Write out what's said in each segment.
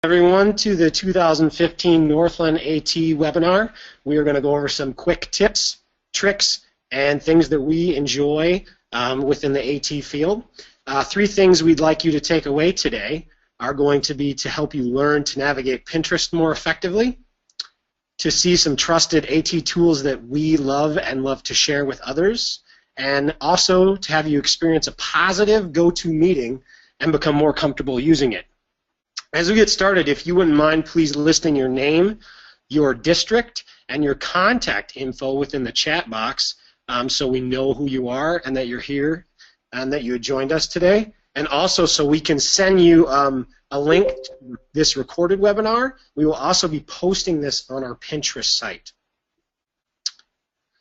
Everyone to the 2015 Northland AT webinar. We are going to go over some quick tips, tricks, and things that we enjoy within the AT field. Three things we'd like you to take away today are going to be to help you learn to navigate Pinterest more effectively, to see some trusted AT tools that we love and love to share with others, and also to have you experience a positive go-to meeting and become more comfortable using it. As we get started, if you wouldn't mind please listing your name, your district, and your contact info within the chat box so we know who you are and that you're here and that you had joined us today. And also so we can send you a link to this recorded webinar. We will also be posting this on our Pinterest site.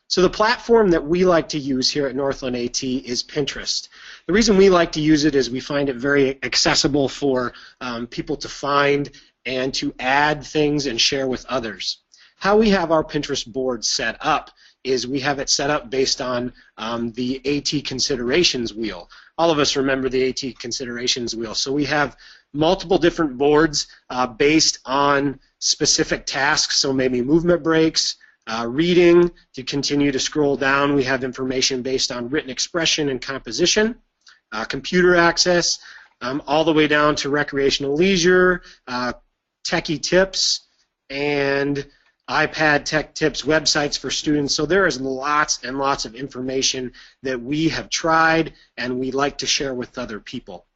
So the platform that we like to use here at Northland AT is Pinterest. The reason we like to use it is we find it very accessible for people to find and to add things and share with others. How we have our Pinterest board set up is we have it set up based on the AT considerations wheel. All of us remember the AT considerations wheel. So we have multiple different boards based on specific tasks, so maybe movement breaks, reading. To continue to scroll down, we have information based on written expression and composition, computer access, all the way down to recreational leisure, techie tips, and iPad tech tips, websites for students. So there is lots and lots of information that we have tried and we like to share with other people.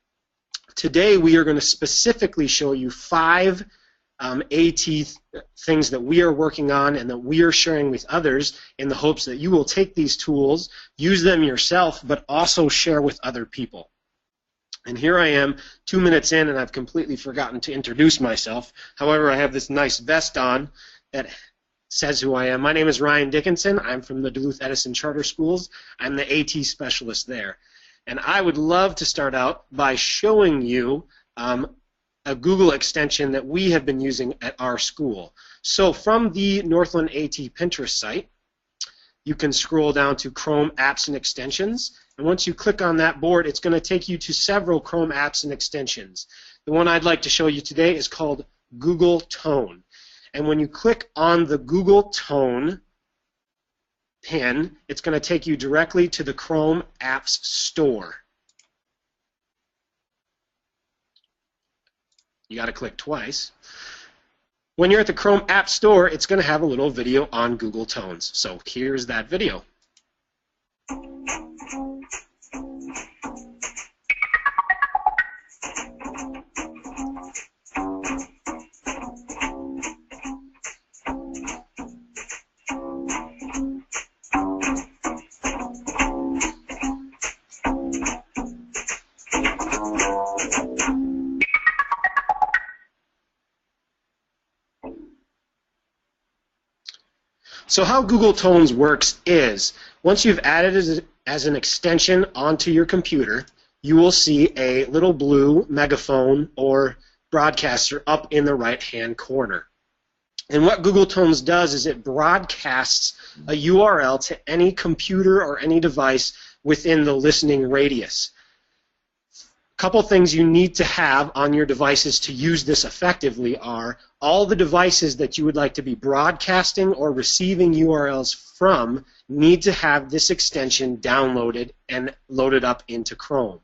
Today we are going to specifically show you 5 AT things that we are working on and that we are sharing with others in the hopes that you will take these tools, use them yourself, but also share with other people. And here I am 2 minutes in and I've completely forgotten to introduce myself. However, I have this nice vest on that says who I am. My name is Ryan Dickinson. I'm from the Duluth Edison Charter Schools. I'm the AT specialist there. And I would love to start out by showing you a Google extension that we have been using at our school. So from the Northland AT Pinterest site, you can scroll down to Chrome Apps and Extensions, and once you click on that board, it's going to take you to several Chrome apps and extensions. The one I'd like to show you today is called Google Tone. And when you click on the Google Tone pin, it's going to take you directly to the Chrome Apps Store. You got to click twice. When you're at the Chrome App Store, it's going to have a little video on Google Tones. So here's that video. So how Google Tones works is, once you've added it as an extension onto your computer, you will see a little blue megaphone or broadcaster up in the right-hand corner. And what Google Tones does is it broadcasts a URL to any computer or any device within the listening radius. Couple things you need to have on your devices to use this effectively are all the devices that you would like to be broadcasting or receiving URLs from need to have this extension downloaded and loaded up into Chrome.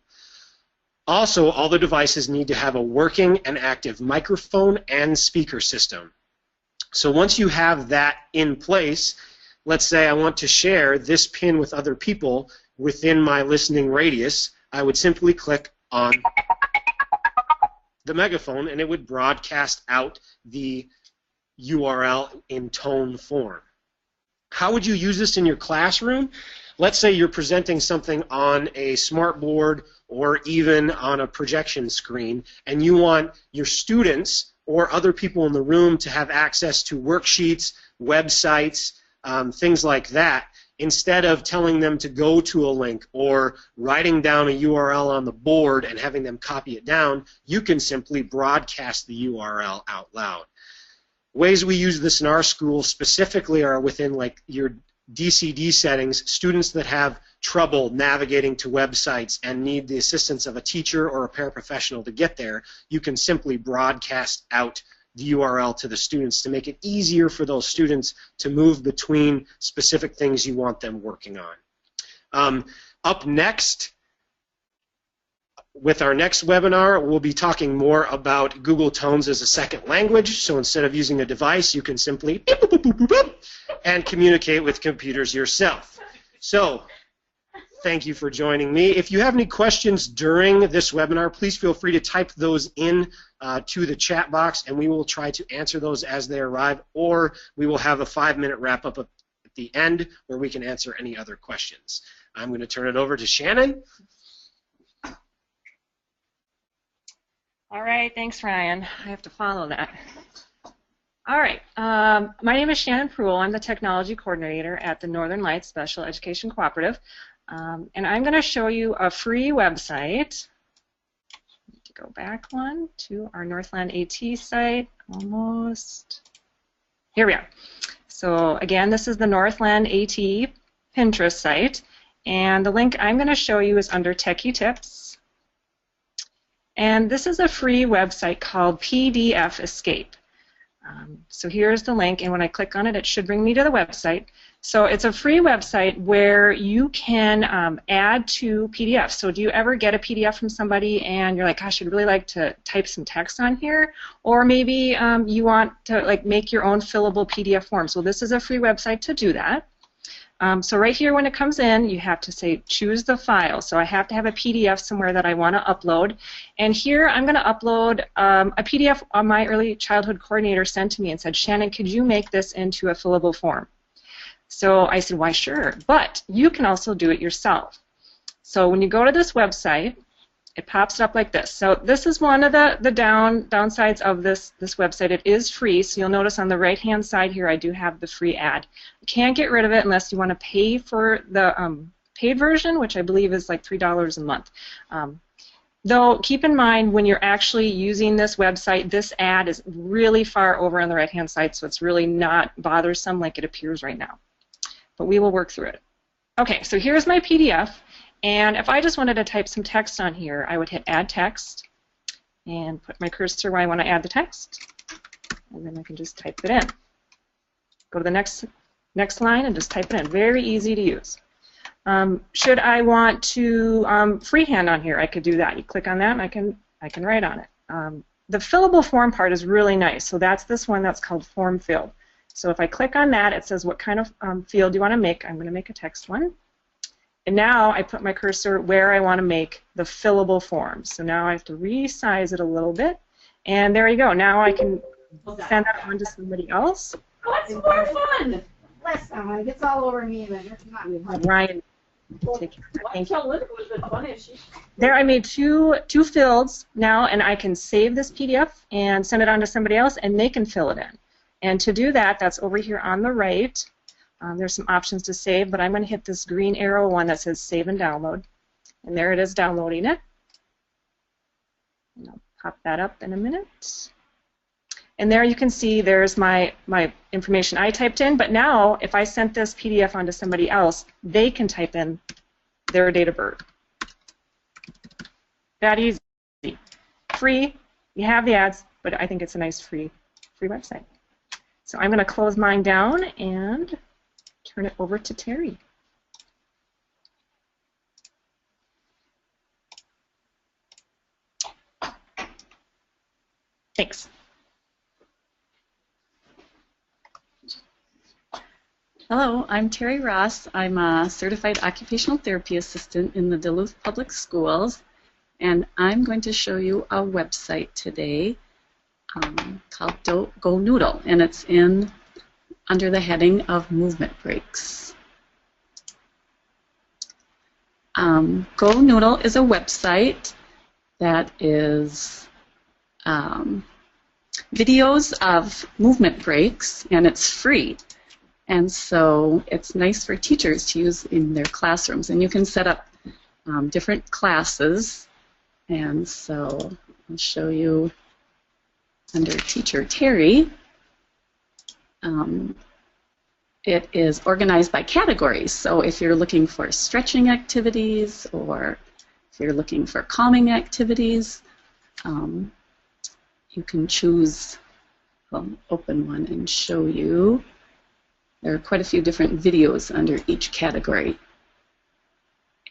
Also, all the devices need to have a working and active microphone and speaker system. So once you have that in place, let's say I want to share this pin with other people within my listening radius, I would simply click on the megaphone and it would broadcast out the URL in tone form. How would you use this in your classroom? Let's say you're presenting something on a smartboard or even on a projection screen and you want your students or other people in the room to have access to worksheets, websites, things like that. Instead of telling them to go to a link or writing down a URL on the board and having them copy it down, you can simply broadcast the URL out loud. Ways we use this in our school specifically are within like your DCD settings, students that have trouble navigating to websites and need the assistance of a teacher or a paraprofessional to get there, you can simply broadcast out the URL to the students to make it easier for those students to move between specific things you want them working on. Up next, with our next webinar, we'll be talking more about Google Tones as a second language. So instead of using a device, you can simply beep, boop, boop, boop, boop, boop, and communicate with computers yourself. So thank you for joining me. If you have any questions during this webinar, please feel free to type those in to the chat box, and we will try to answer those as they arrive, or we will have a 5-minute wrap-up at the end where we can answer any other questions. I'm going to turn it over to Shannon. All right, thanks, Ryan. I have to follow that. All right, my name is Shannon Pruill. I'm the Technology Coordinator at the Northern Lights Special Education Cooperative, and I'm going to show you a free website. I need to go back one to our Northland AT site, almost. Here we are. So again, this is the Northland AT Pinterest site, and the link I'm going to show you is under Techie Tips. And this is a free website called PDF Escape. So here's the link, and when I click on it, it should bring me to the website. So it's a free website where you can add to PDFs. So do you ever get a PDF from somebody and you're like, gosh, I'd really like to type some text on here? Or maybe you want to make your own fillable PDF forms. Well, this is a free website to do that. So right here when it comes in, you have to say choose the file. So I have to have a PDF somewhere that I want to upload. And here I'm going to upload a PDF my early childhood coordinator sent to me and said, Shannon, could you make this into a fillable form? So I said, why, sure. But you can also do it yourself. So when you go to this website, it pops up like this. So this is one of the downsides of this website. It is free, so you'll notice on the right-hand side here I do have the free ad. You can't get rid of it unless you want to pay for the paid version, which I believe is like $3 a month. Though keep in mind when you're actually using this website, this ad is really far over on the right-hand side, so it's really not bothersome like it appears right now. But we will work through it. Okay, so here's my PDF. And if I just wanted to type some text on here, I would hit Add Text and put my cursor where I want to add the text, and then I can just type it in. Go to the next line and just type it in. Very easy to use. Should I want to freehand on here, I could do that. You click on that, and I can write on it. The fillable form part is really nice. So that's this one that's called Form Fill. So if I click on that, it says what kind of field do you want to make. I'm going to make a text one. And now I put my cursor where I want to make the fillable form. So now I have to resize it a little bit. And there you go. Now I can send that on to somebody else. Oh, it's more fun! Listen, it gets all over me. But Ryan, take care. Thank you. There I made two fields now, and I can save this PDF and send it on to somebody else, and they can fill it in. And to do that, that's over here on the right. There's some options to save, but I'm going to hit this green arrow one that says Save and Download. And there it is downloading it. And I'll pop that up in a minute. And there you can see there's my information I typed in, but now if I sent this PDF onto somebody else, they can type in their date of birth. That easy. Free, you have the ads, but I think it's a nice free website. So I'm going to close mine down and turn it over to Terry. Thanks. Hello, I'm Terry Ross. I'm a certified occupational therapy assistant in the Duluth Public Schools, and I'm going to show you a website today called Gonoodle, and it's under the heading of movement breaks. Gonoodle is a website that is videos of movement breaks, and it's free. And so it's nice for teachers to use in their classrooms. And you can set up different classes. And so I'll show you under Teacher Terry. it is organized by categories. So if you're looking for stretching activities or if you're looking for calming activities, you can choose, open one and show you. There are quite a few different videos under each category.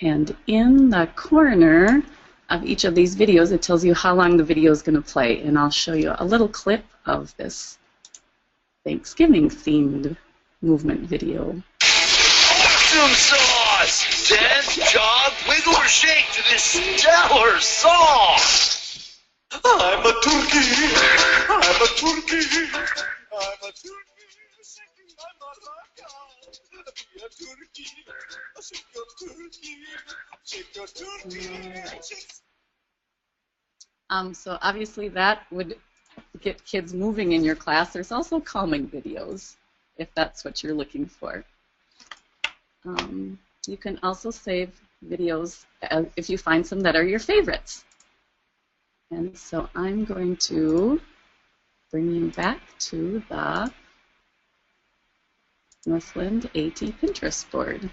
And in the corner of each of these videos, it tells you how long the video is going to play. And I'll show you a little clip of this Thanksgiving-themed movement video. Awesome sauce! Dance, jog, wiggle, or shake to this stellar song! I'm a turkey! I'm a turkey! I'm a turkey! Shaking my maraca! Be a turkey! Shake your turkey! Shake your turkey! So obviously that would get kids moving in your class. There's also calming videos, if that's what you're looking for. You can also save videos if you find some that are your favorites. And so I'm going to bring you back to the Northland AT Pinterest board.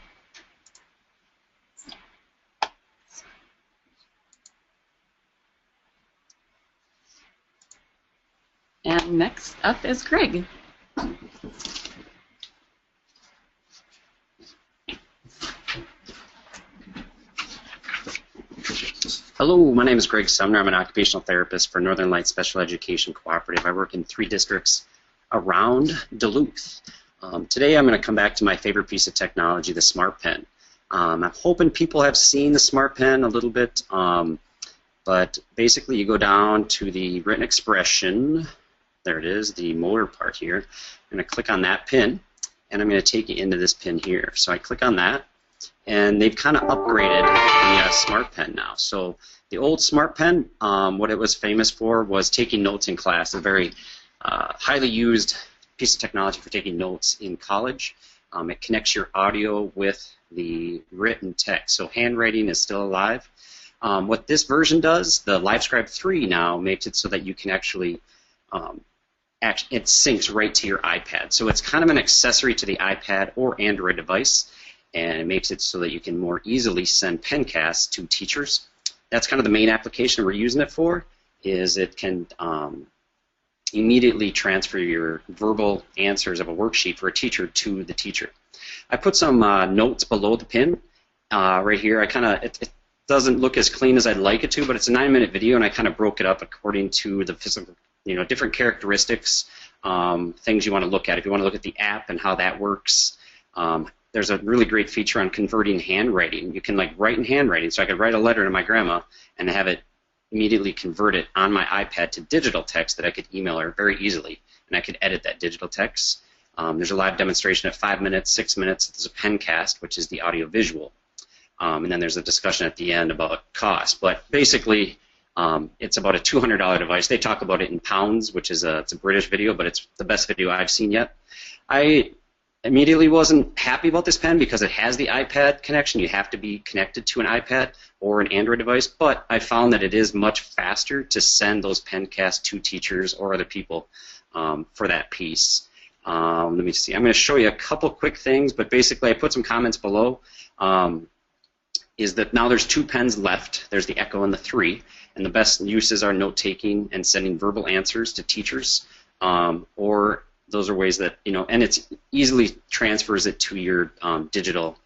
And next up is Greg. Hello, my name is Greg Sumner. I'm an occupational therapist for Northern Lights Special Education Cooperative. I work in 3 districts around Duluth. Today I'm going to come back to my favorite piece of technology, the Smart Pen. I'm hoping people have seen the Smart Pen a little bit, but basically you go down to the written expression. There it is, the motor part here. I'm going to click on that pin, and I'm going to take you into this pin here. So I click on that, and they've kind of upgraded the Smart Pen now. So the old Smart Pen, what it was famous for was taking notes in class, a very highly used piece of technology for taking notes in college. It connects your audio with the written text, so handwriting is still alive. What this version does, the LiveScribe 3 now makes it so that you can actually it syncs right to your iPad. So it's kind of an accessory to the iPad or Android device, and it makes it so that you can more easily send pencasts to teachers. That's kind of the main application we're using it for, is it can immediately transfer your verbal answers of a worksheet for a teacher to the teacher. I put some notes below the pin right here. It doesn't look as clean as I'd like it to, but it's a 9-minute video, and I kind of broke it up according to the physical, different characteristics, things you want to look at. If you want to look at the app and how that works, there's a really great feature on converting handwriting. You can write in handwriting, so I could write a letter to my grandma and have it immediately convert it on my iPad to digital text that I could email her very easily, and I could edit that digital text. There's a live demonstration at 5 minutes, 6 minutes. There's a pencast, which is the audio visual, and then there's a discussion at the end about cost. But basically, it's about a $200 device. They talk about it in pounds, which is it's a British video, but it's the best video I've seen yet. I immediately wasn't happy about this pen because it has the iPad connection. You have to be connected to an iPad or an Android device, but I found that it is much faster to send those pencasts to teachers or other people for that piece. Let me see. I'm going to show you a couple quick things, but basically I put some comments below. Is that now there's 2 pens left. There's the Echo and the 3, and the best uses are note-taking and sending verbal answers to teachers, or those are ways that, and it easily transfers it to your digital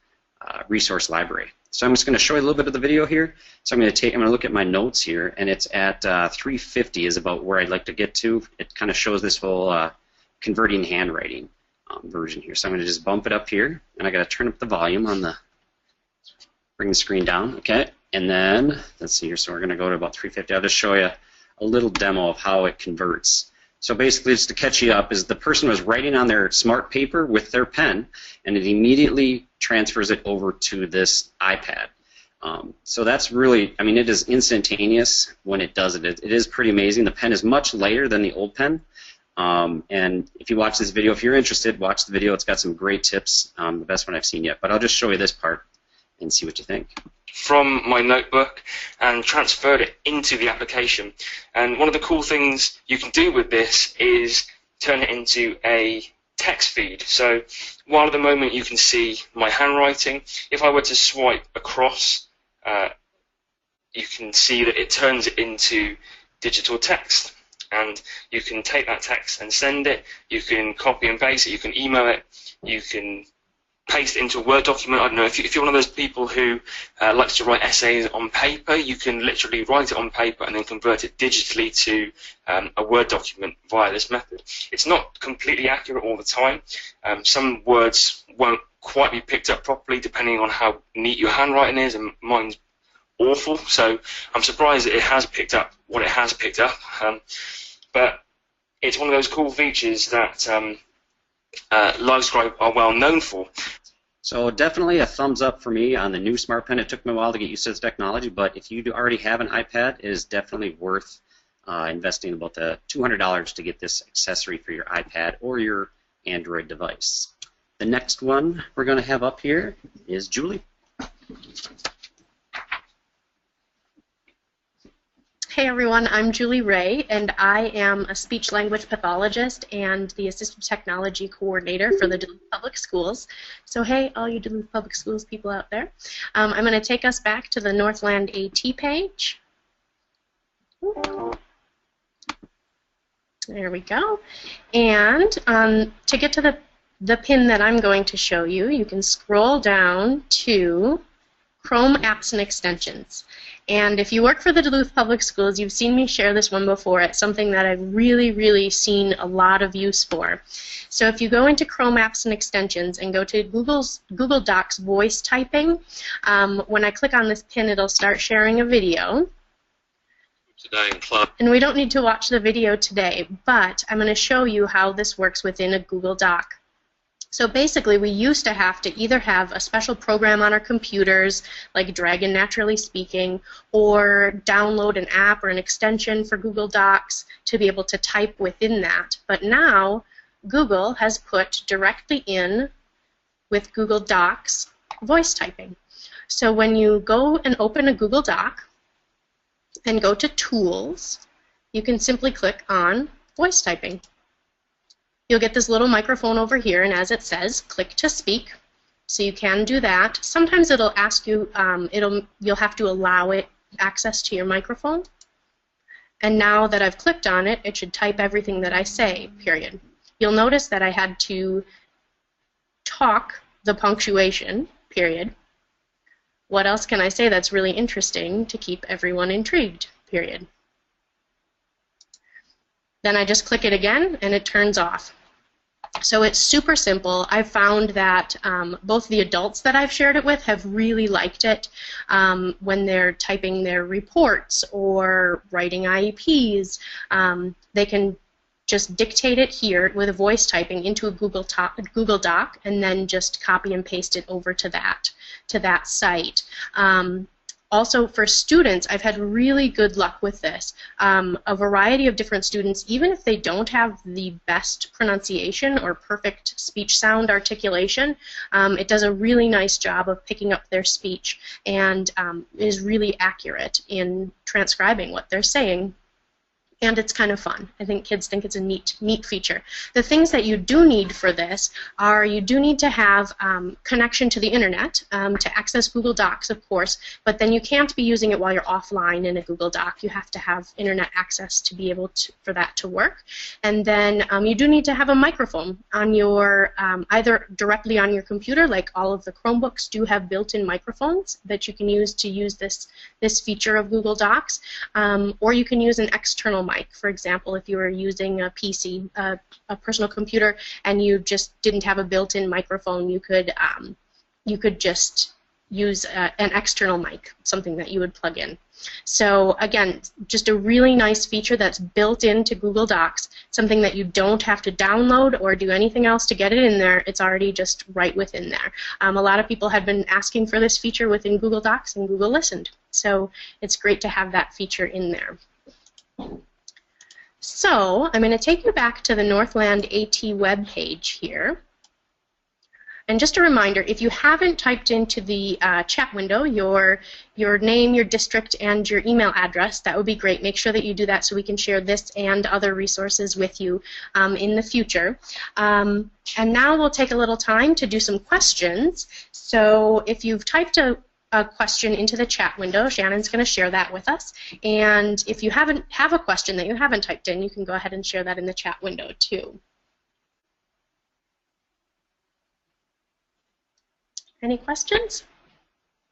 resource library. So I'm just going to show you a little bit of the video here. So I'm going to look at my notes here, and it's at 350 is about where I'd like to get to. It kind of shows this whole converting handwriting version here. So I'm going to just bump it up here, and I got to turn up the volume on the, bring the screen down, okay? And then, let's see here, so we're going to go to about 350. I'll just show you a little demo of how it converts. So basically, just to catch you up, is the person was writing on their smart paper with their pen, and it immediately transfers it over to this iPad. So that's really, it is instantaneous when it does it. It is pretty amazing. The pen is much lighter than the old pen. And if you watch this video, if you're interested, watch the video. It's got some great tips, the best one I've seen yet. But I'll just show you this part and see what you think. From my notebook and transferred it into the application. And one of the cool things you can do with this is turn it into a text feed. So while at the moment you can see my handwriting, if I were to swipe across, you can see that it turns it into digital text. And you can take that text and send it, you can copy and paste it, you can email it, you can paste it into a Word document. I don't know, if you're one of those people who likes to write essays on paper, you can literally write it on paper and then convert it digitally to a Word document via this method. It's not completely accurate all the time. Some words won't quite be picked up properly depending on how neat your handwriting is, and mine's awful, so I'm surprised that it has picked up what it has picked up. But it's one of those cool features that LiveScribe are well known for. So definitely a thumbs up for me on the new Smart Pen. It took me a while to get used to this technology, but if you already have an iPad, it is definitely worth investing about the $200 to get this accessory for your iPad or your Android device. The next one we're going to have up here is Julie. Hey everyone, I'm Julie Ray, and I am a speech-language pathologist and the Assistive Technology Coordinator for the Duluth Public Schools. So hey, all you Duluth Public Schools people out there. I'm going to take us back to the Northland AT page. There we go. And to get to the pin that I'm going to show you, you can scroll down to Chrome Apps and Extensions. And if you work for the Duluth Public Schools, you've seen me share this one before. It's something that I've really seen a lot of use for. So if you go into Chrome Apps and Extensions and go to Google Docs voice typing, when I click on this pin, it'll start sharing a video. And we don't need to watch the video today, but I'm going to show you how this works within a Google Doc. So basically, we used to have to either have a special program on our computers, like Dragon Naturally Speaking, or download an app or an extension for Google Docs to be able to type within that. But now, Google has put directly in with Google Docs voice typing. So when you go and open a Google Doc and go to Tools, you can simply click on voice typing. You'll get this little microphone over here, and as it says, click to speak. So you can do that. Sometimes it'll ask you, you'll have to allow it access to your microphone. And now that I've clicked on it, it should type everything that I say, period. You'll notice that I had to talk the punctuation, period. What else can I say that's really interesting to keep everyone intrigued, period. Then I just click it again, and it turns off. So it's super simple. I've found that both the adults that I've shared it with have really liked it when they're typing their reports or writing IEPs. They can just dictate it here with a voice typing into a Google Doc and then just copy and paste it over to that site. Also, for students, I've had really good luck with this. A variety of different students, even if they don't have the best pronunciation or perfect speech sound articulation, it does a really nice job of picking up their speech and is really accurate in transcribing what they're saying. And it's kind of fun. I think kids think it's a neat feature. The things that you do need for this are you do need to have connection to the internet to access Google Docs, of course, but then you can't be using it while you're offline in a Google Doc. You have to have internet access to be able for that to work. And then you do need to have a microphone on your, either directly on your computer, like all of the Chromebooks do have built-in microphones that you can use to use this feature of Google Docs, or you can use an external mic. For example, if you were using a PC, a personal computer, and you just didn't have a built-in microphone, you could just use an external mic, something that you would plug in. So again, just a really nice feature that's built into Google Docs, something that you don't have to download or do anything else to get it in there. It's already just right within there. A lot of people have been asking for this feature within Google Docs, and Google listened. So it's great to have that feature in there. So I'm going to take you back to the Northland AT web page here. And just a reminder, if you haven't typed into the chat window your name, your district, and your email address, that would be great. Make sure that you do that so we can share this and other resources with you in the future. And now we'll take a little time to do some questions. So if you've typed a question into the chat window, Shannon's going to share that with us. And if you have a question that you haven't typed in, you can go ahead and share that in the chat window too. Any questions?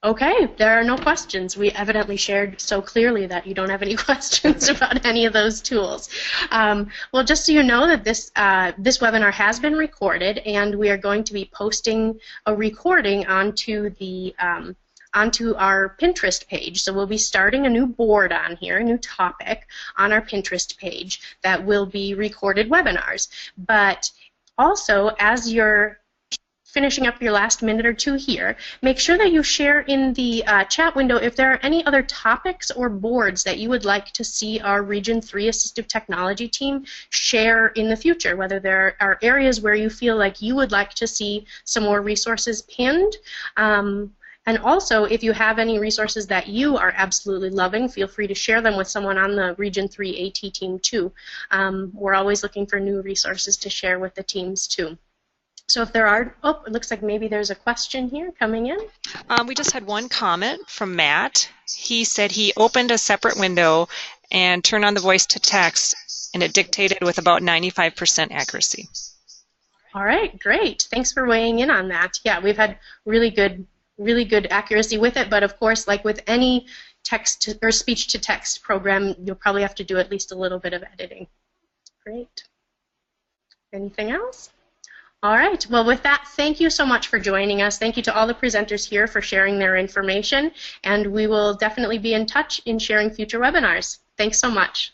Okay, there are no questions. We evidently shared so clearly that you don't have any questions about any of those tools. Well, just so you know that this webinar has been recorded, and we are going to be posting a recording onto our Pinterest page. So we'll be starting a new board on here, a new topic on our Pinterest page that will be recorded webinars. But also, as you're finishing up your last minute or two here, make sure that you share in the chat window if there are any other topics or boards that you would like to see our Region 3 Assistive Technology team share in the future, whether there are areas where you feel like you would like to see some more resources pinned. And also, if you have any resources that you are absolutely loving, feel free to share them with someone on the Region 3 AT team too. We're always looking for new resources to share with the teams too. So if there are, oh, it looks like maybe there's a question here coming in. We just had one comment from Matt. He said he opened a separate window and turned on the voice to text, and it dictated with about 95% accuracy. All right, great. Thanks for weighing in on that. Yeah, we've had really good accuracy with it, but of course, like with any text or speech-to-text program, you'll probably have to do at least a little bit of editing. Great. Anything else? All right. Well, with that, thank you so much for joining us. Thank you to all the presenters here for sharing their information, and we will definitely be in touch in sharing future webinars. Thanks so much.